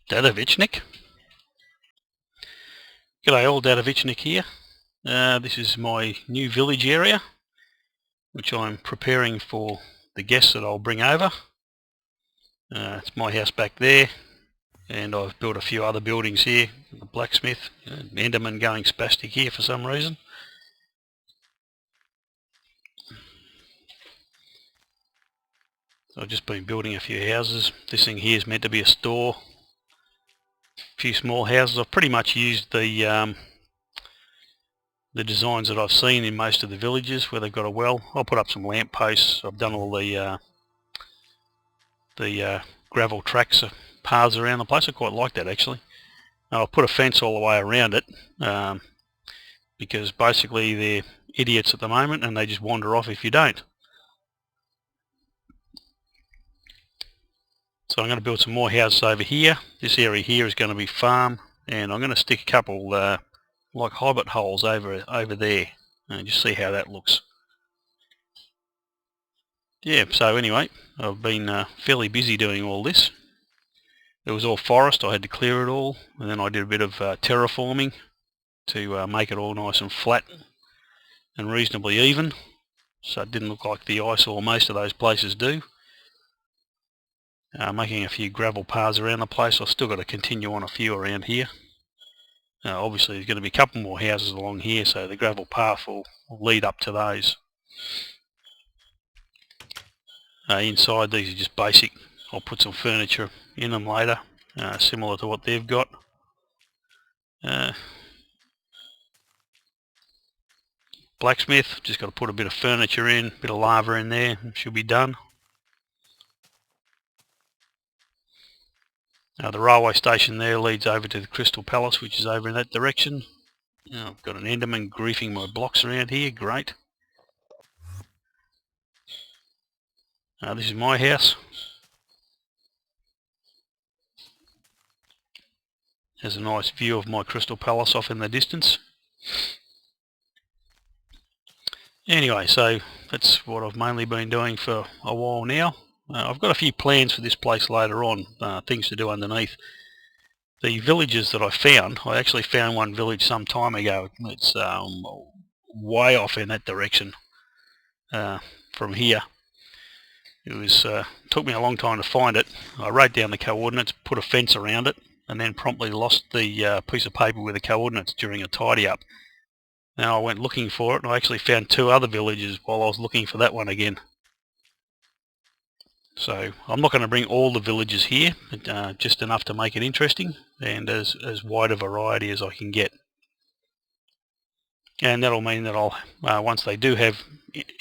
Dadovitchnic. G'day all, Dadovitchnic here. This is my new village area, which I'm preparing for the guests that I'll bring over. It's my house back there, and I've built a few other buildings here. The blacksmith, Enderman going spastic here for some reason. So I've just been building a few houses. This thing here is meant to be a store. A few small houses. I've pretty much used the designs that I've seen in most of the villages where they've got a well. I'll put up some lamp posts. I've done all the gravel tracks, paths around the place. I quite like that actually. I'll put a fence all the way around it because basically they're idiots at the moment and they just wander off if you don't. So I'm going to build some more houses over here. This area here is going to be farm, and I'm going to stick a couple like hobbit holes over there and just see how that looks. Yeah, so anyway, I've been fairly busy doing all this. It was all forest, I had to clear it all, and then I did a bit of terraforming to make it all nice and flat and reasonably even, so it didn't look like the ice or most of those places do. Making a few gravel paths around the place. I've still got to continue on a few around here. Obviously there's going to be a couple more houses along here, so the gravel path will lead up to those. Inside these are just basic. I'll put some furniture in them later, similar to what they've got. Blacksmith, just got to put a bit of furniture in, a bit of lava in there, should be done. The railway station there leads over to the Crystal Palace, which is over in that direction. I've got an Enderman griefing my blocks around here, great. This is my house. There's a nice view of my Crystal Palace off in the distance. Anyway, so that's what I've mainly been doing for a while now. I've got a few plans for this place later on, things to do underneath. The villages that I found, I actually found one village some time ago. It's way off in that direction from here. It was took me a long time to find it. I wrote down the coordinates, put a fence around it, and then promptly lost the piece of paper with the coordinates during a tidy up. Now I went looking for it, and I actually found two other villages while I was looking for that one again. So I'm not going to bring all the villages here, but just enough to make it interesting and as wide a variety as I can get. And that'll mean that I'll once they do have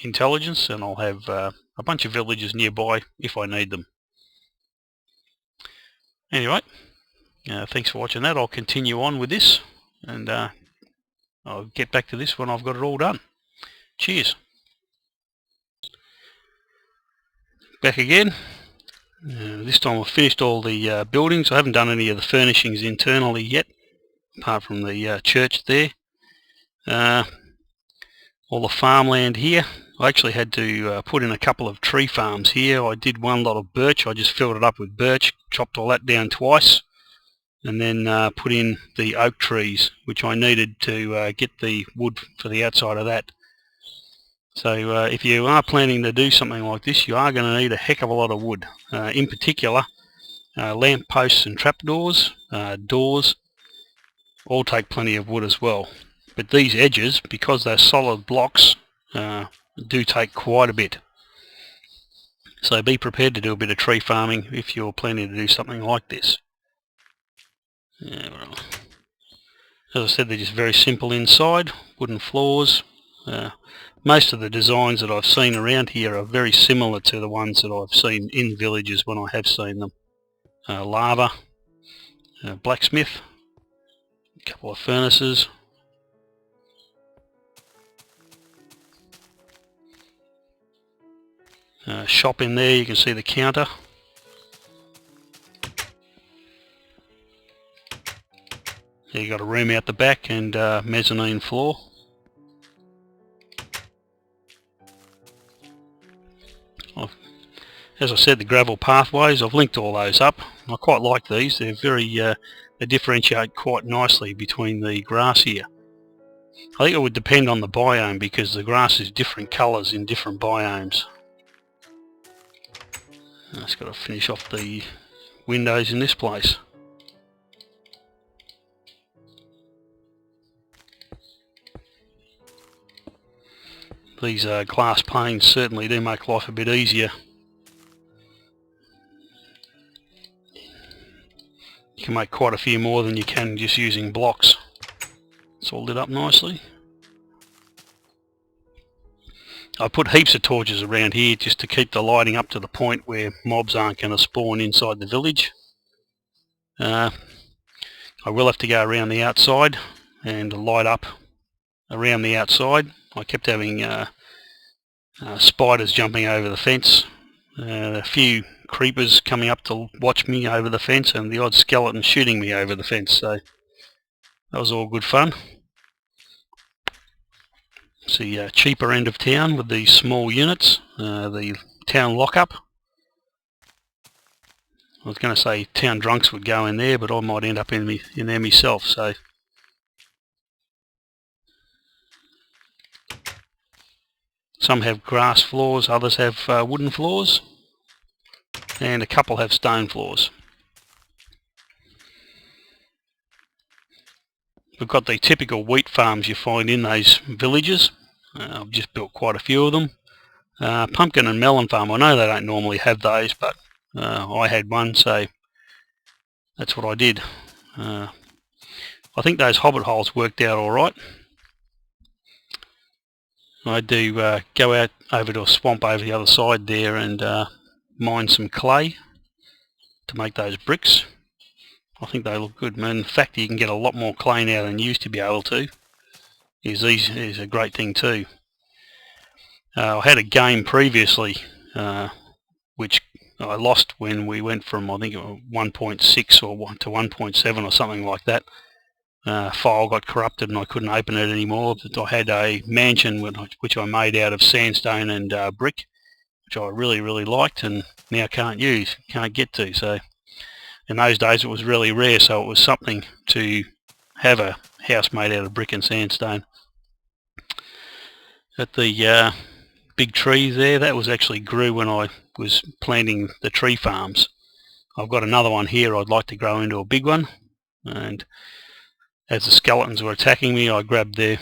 intelligence, and I'll have a bunch of villages nearby if I need them. Anyway, thanks for watching that. I'll continue on with this, and I'll get back to this when I've got it all done. Cheers. Back again. This time I've finished all the buildings. I haven't done any of the furnishings internally yet, apart from the church there. All the farmland here. I actually had to put in a couple of tree farms here. I did one lot of birch. I just filled it up with birch, chopped all that down twice, and then put in the oak trees, which I needed to get the wood for the outside of that. So if you are planning to do something like this, you are going to need a heck of a lot of wood. In particular, lamp posts and trapdoors, doors, all take plenty of wood as well. But these edges, because they're solid blocks, do take quite a bit. So be prepared to do a bit of tree farming if you're planning to do something like this. As I said, they're just very simple inside, wooden floors. Most of the designs that I've seen around here are very similar to the ones that I've seen in villages when I have seen them. Lava, blacksmith, a couple of furnaces. Shop in there, you can see the counter. There you got a room out the back and mezzanine floor. As I said, the gravel pathways, I've linked all those up. I quite like these. They're very, they differentiate quite nicely between the grass here. I think it would depend on the biome because the grass is different colours in different biomes. I've just got to finish off the windows in this place. These glass panes certainly do make life a bit easier. You can make quite a few more than you can just using blocks. It's all lit up nicely. I put heaps of torches around here just to keep the lighting up to the point where mobs aren't going to spawn inside the village. I will have to go around the outside and light up around the outside. I kept having spiders jumping over the fence, a few creepers coming up to watch me over the fence, and the odd skeleton shooting me over the fence, so that was all good fun. It's the cheaper end of town with these small units, the town lockup. I was going to say town drunks would go in there, but I might end up in there myself, so some have grass floors, others have wooden floors, and a couple have stone floors. We've got the typical wheat farms you find in those villages. I've just built quite a few of them. Pumpkin and melon farm, I know they don't normally have those, but I had one, so that's what I did. I think those hobbit holes worked out alright. I do go out over to a swamp over the other side there and mine some clay to make those bricks. I think they look good, man. The fact that you can get a lot more clay now than you used to be able to is a great thing too. I had a game previously which I lost when we went from, I think, 1.6 or to 1.7 or something like that. File got corrupted and I couldn't open it anymore. But I had a mansion which I made out of sandstone and brick, which I really liked, and now can't get to. So in those days it was really rare, so it was something to have a house made out of brick and sandstone. At the big tree there, that was actually grew when I was planting the tree farms. I've got another one here I'd like to grow into a big one, and as the skeletons were attacking me I grabbed their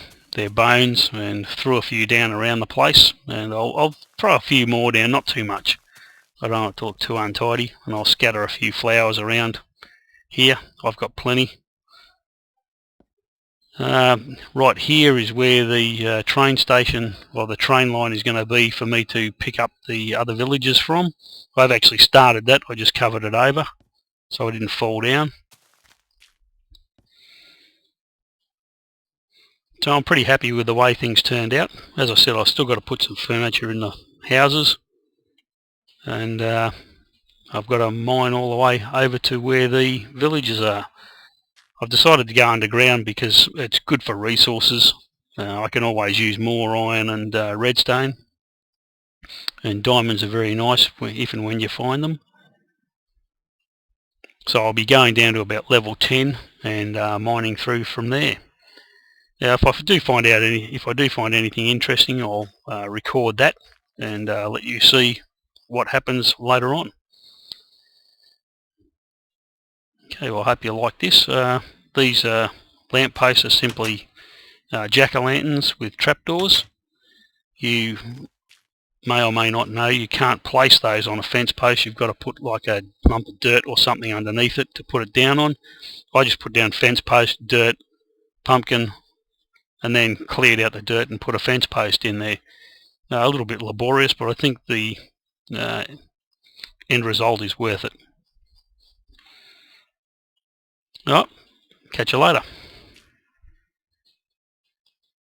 bones and threw a few down around the place, and I'll throw a few more down, not too much. I don't want it to look too untidy, and I'll scatter a few flowers around here. I've got plenty. Right here is where the train station, or the train line, is going to be for me to pick up the other villages from. I've actually started that, I just covered it over so I didn't fall down. So I'm pretty happy with the way things turned out. As I said, I've still got to put some furniture in the houses, and I've got to mine all the way over to where the villages are. I've decided to go underground because it's good for resources. I can always use more iron and redstone, and diamonds are very nice if and when you find them. So I'll be going down to about level 10 and mining through from there. Now, if I do find anything interesting, I'll record that and let you see what happens later on. Okay, well, I hope you like this. These lamp posts are simply jack-o'-lanterns with trapdoors. You may or may not know you can't place those on a fence post. You've got to put like a lump of dirt or something underneath it to put it down on. I just put down fence post, dirt, pumpkin, and then cleared out the dirt and put a fence post in there. A little bit laborious, but I think the end result is worth it. Alright, catch you later.